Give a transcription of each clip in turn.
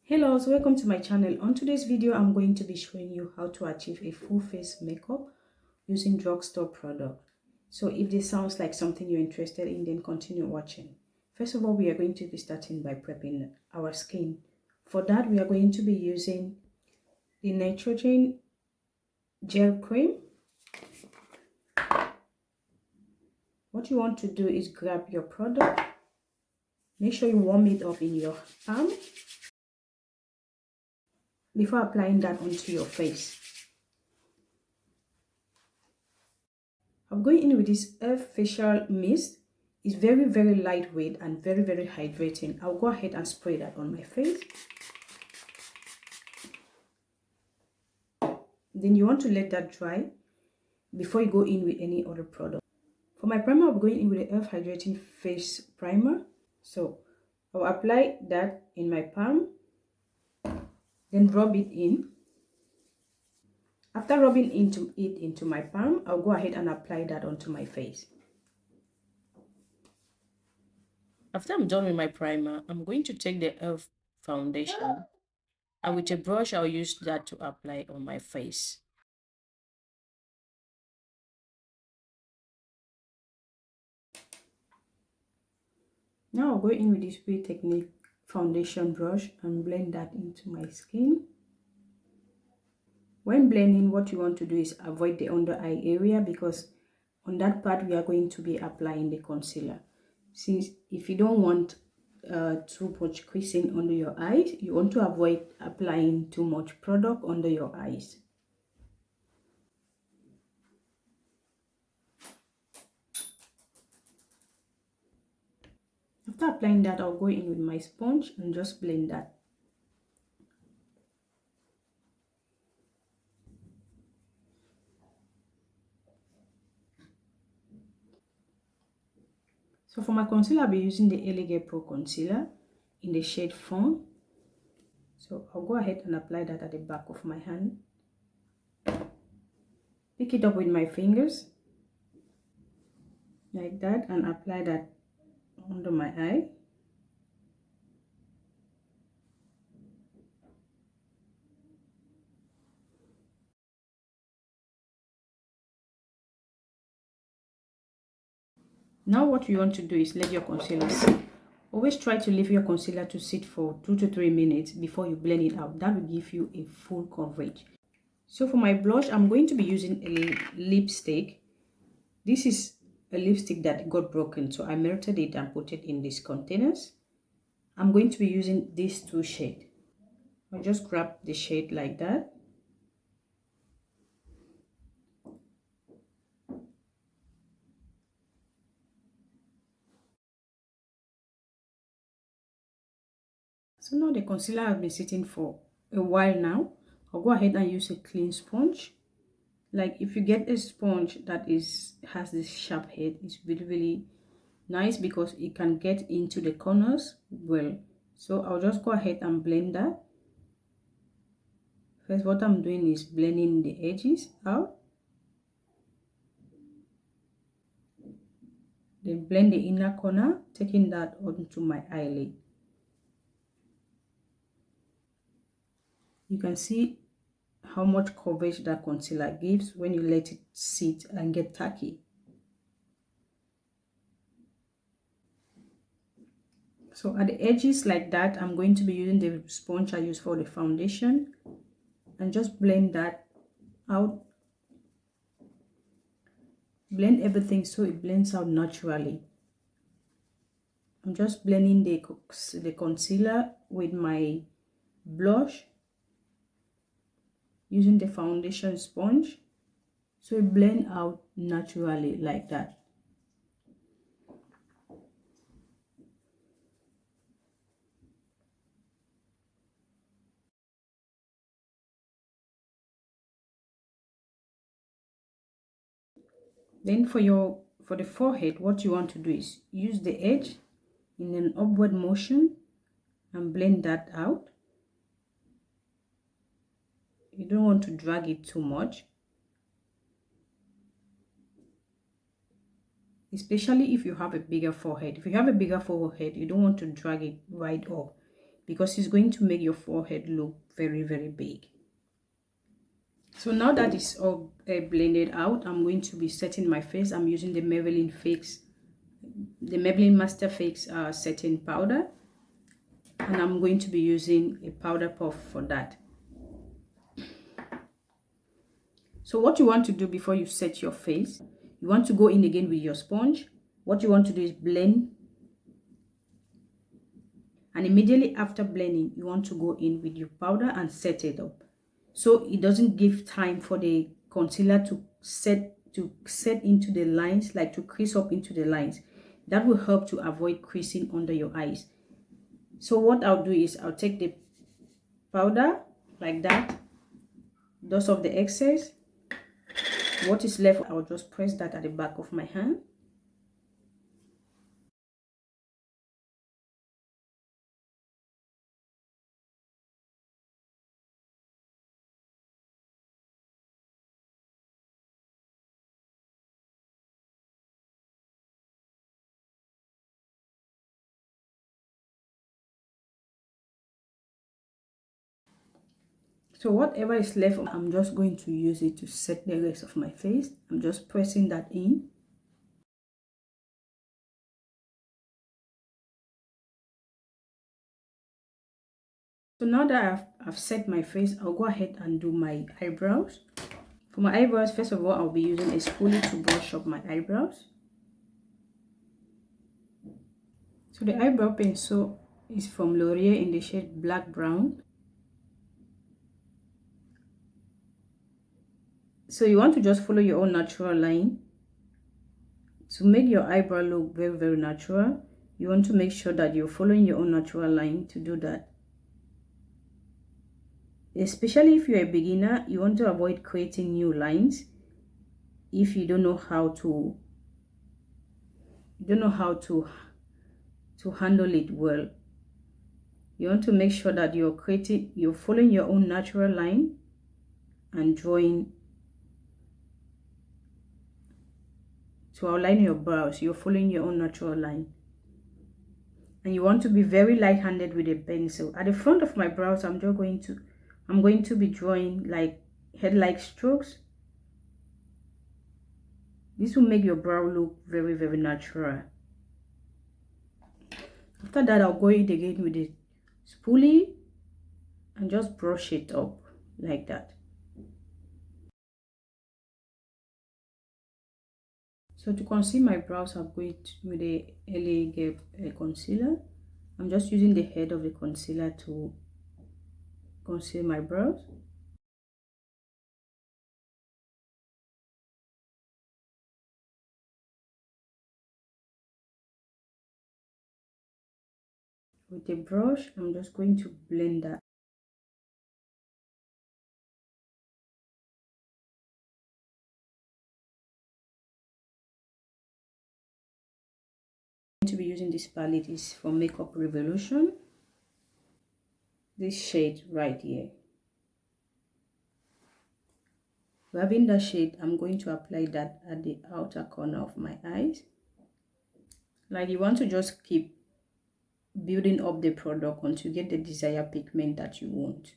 Hello, so welcome to my channel. On today's video, I'm going to be showing you how to achieve a full face makeup using drugstore product. So if this sounds like something you're interested in, then continue watching. First of all, we are going to be starting by prepping our skin. For that, we are going to be using the nitrogen gel cream. What you want to do is grab your product. Make sure you warm it up in your palm before applying that onto your face. I'm going in with this facial mist. It's very lightweight and very hydrating. I'll go ahead and spray that on my face. Then you want to let that dry before you go in with any other product. For my primer, I'm going in with the hydrating face primer. So I'll apply that in my palm, then rub it in. After rubbing into my palm, I'll go ahead and apply that onto my face. After I'm done with my primer, I'm going to take the e.l.f. foundation, and with a brush, I'll use that to apply on my face. Now I'll go in with this Beauty Technique foundation brush and blend that into my skin. When blending, what you want to do is avoid the under eye area, because on that part we are going to be applying the concealer. Since if you don't want too much creasing under your eyes, you want to avoid applying too much product under your eyes. After applying that, I'll go in with my sponge and just blend that. So for my concealer, I'll be using the Elegant Pro Concealer in the shade Fawn. So I'll go ahead and apply that at the back of my hand. Pick it up with my fingers like that and apply that under my eye. Now what you want to do is let your concealer sit. Always try to leave your concealer to sit for 2 to 3 minutes before you blend it out. That will give you a full coverage. So for my blush, I'm going to be using a lipstick. This is a lipstick that got broken, so I melted it and put it in these containers. I'm going to be using these two shades. I'll just grab the shade like that. So now the concealer has been sitting for a while now. I'll go ahead and use a clean sponge. Like if you get a sponge that has this sharp head, it's really nice because it can get into the corners well. So I'll just go ahead and blend that. First, what I'm doing is blending the edges out. Then blend the inner corner, taking that onto my eyelid. You can see how much coverage that concealer gives when you let it sit and get tacky. So at the edges like that, I'm going to be using the sponge I use for the foundation and just blend that out. Blend everything so it blends out naturally. I'm just blending the concealer with my blush using the foundation sponge so it blends out naturally like that. Then for the forehead, what you want to do is use the edge in an upward motion and blend that out. You don't want to drag it too much, especially if you have a bigger forehead. If you have a bigger forehead, you don't want to drag it right up. because it's going to make your forehead look very, very big. So now that it's all blended out, I'm going to be setting my face. I'm using the Maybelline Master Fix setting powder, and I'm going to be using a powder puff for that. So what you want to do before you set your face, you want to go in again with your sponge. What you want to do is blend, and immediately after blending, you want to go in with your powder and set it up, so it doesn't give time for the concealer to set into the lines, like to crease up into the lines. That will help to avoid creasing under your eyes. So what I'll do is I'll take the powder like that, dust off the excess. What is left, I'll just press that at the back of my hand. So whatever is left, I'm just going to use it to set the rest of my face. I'm just pressing that in. So now that I've set my face, I'll go ahead and do my eyebrows. For my eyebrows, first of all, I'll be using a spoolie to brush up my eyebrows. So the eyebrow pencil is from L'Oreal in the shade Black Brown. So you want to just follow your own natural line. To make your eyebrow look very, very natural, you want to make sure that you're following your own natural line to do that. Especially if you're a beginner, you want to avoid creating new lines if you don't know how to handle it well. You want to make sure that you're following your own natural line and drawing to outline your brows. You're following your own natural line, and you want to be very light-handed with a pencil. At the front of my brows, I'm going to be drawing like head-like strokes. This will make your brow look very, very natural. After that, I'll go in again with the spoolie and just brush it up like that. So to conceal my brows, I'm going with the LA Gap concealer. I'm just using the head of the concealer to conceal my brows. With a brush, I'm just going to blend that. I'm going to be using this palette is for Makeup Revolution. This shade right here. Grabbing that shade, I'm going to apply that at the outer corner of my eyes. Like, you want to just keep building up the product until you get the desired pigment that you want.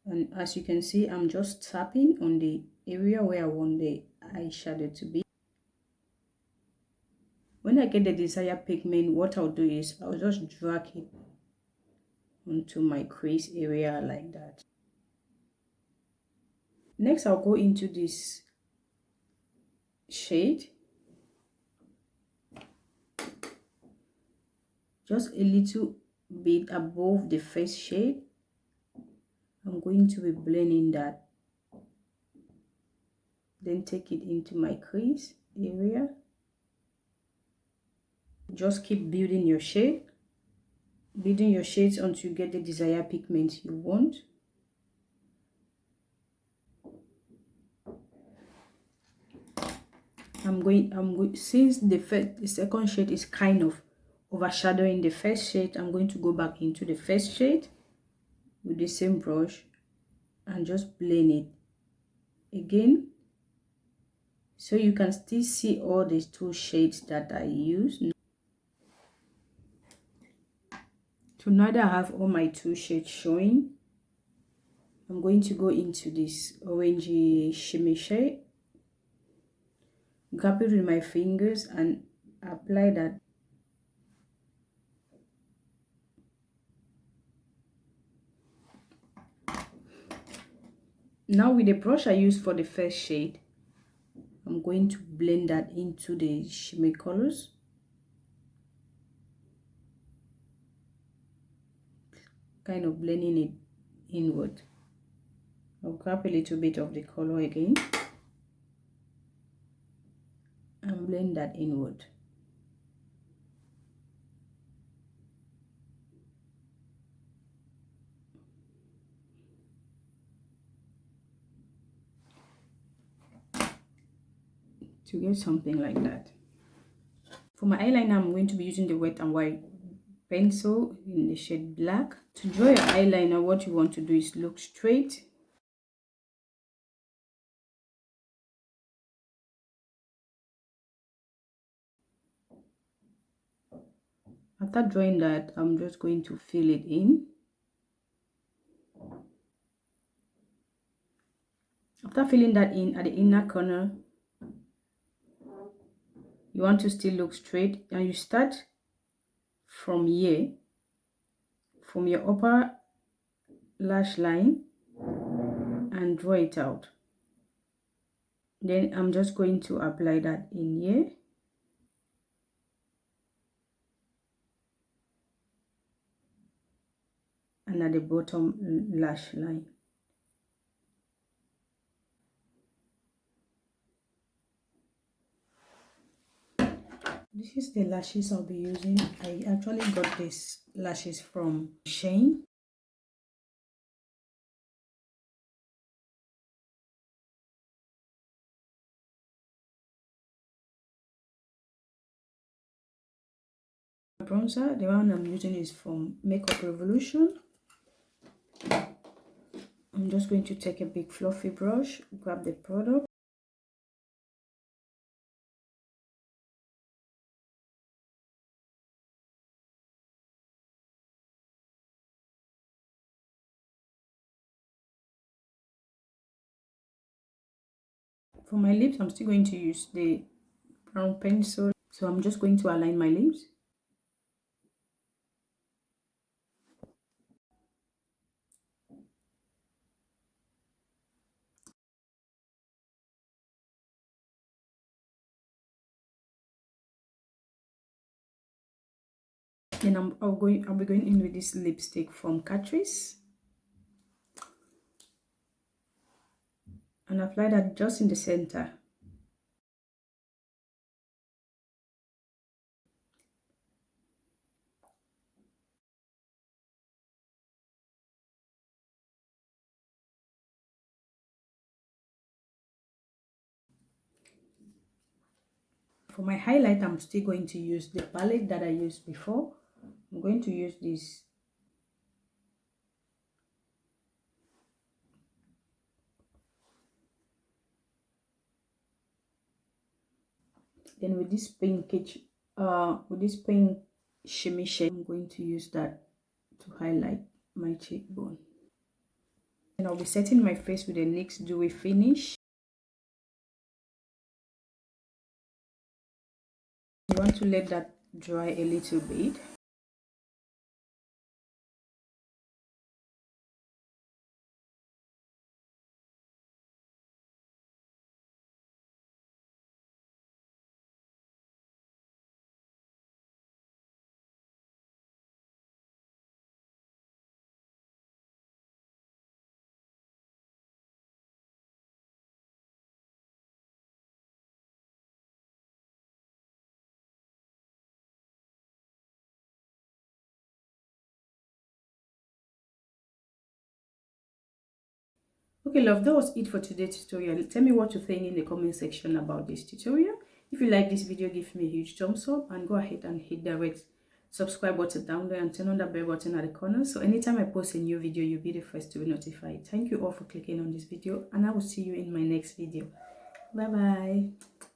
And as you can see, I'm just tapping on the area where I want the eyeshadow to be. When I get the desired pigment, what I'll do is I'll just drag it onto my crease area like that. Next, I'll go into this shade, just a little bit above the first shade. I'm going to be blending that, then take it into my crease area. Just keep building your shades until you get the desired pigment you want. Since the second shade is kind of overshadowing the first shade, I'm going to go back into the first shade with the same brush and just blend it again, so you can still see all these two shades that I used. So now that I have all my 2 shades showing, I'm going to go into this orangey shimmy shade, grab it with my fingers and apply that. Now with the brush I used for the first shade, I'm going to blend that into the shimmy colors. Kind of blending it inward. I'll grab a little bit of the color again and blend that inward. To get something like that. For my eyeliner, I'm going to be using the Wet n Wild pencil in the shade black. To draw your eyeliner, what you want to do is look straight. After drawing that, I'm just going to fill it in. After filling that in at the inner corner, you want to still look straight, and you start from here, from your upper lash line, and draw it out. Then I'm just going to apply that in here. And at the bottom lash line. This is the lashes I'll be using. I actually got these lashes from Shein. Bronzer, the one I'm using is from Makeup Revolution. I'm just going to take a big fluffy brush, grab the product. For my lips, I'm still going to use the brown pencil. So I'm just going to align my lips. Then I'll be going in with this lipstick from Catrice. And apply that just in the center. For my highlight, I'm still going to use the palette that I used before. I'm going to use this. Then with this pink shimmy shade, I'm going to use that to highlight my cheekbone. And I'll be setting my face with a NYX Dewy Finish. You want to let that dry a little bit. Okay, love, that was it for today's tutorial. Tell me what you think in the comment section about this tutorial. If you like this video, give me a huge thumbs up and go ahead and hit the red subscribe button down there and turn on the bell button at the corner, so anytime I post a new video, you'll be the first to be notified. Thank you all for clicking on this video, and I will see you in my next video. Bye bye.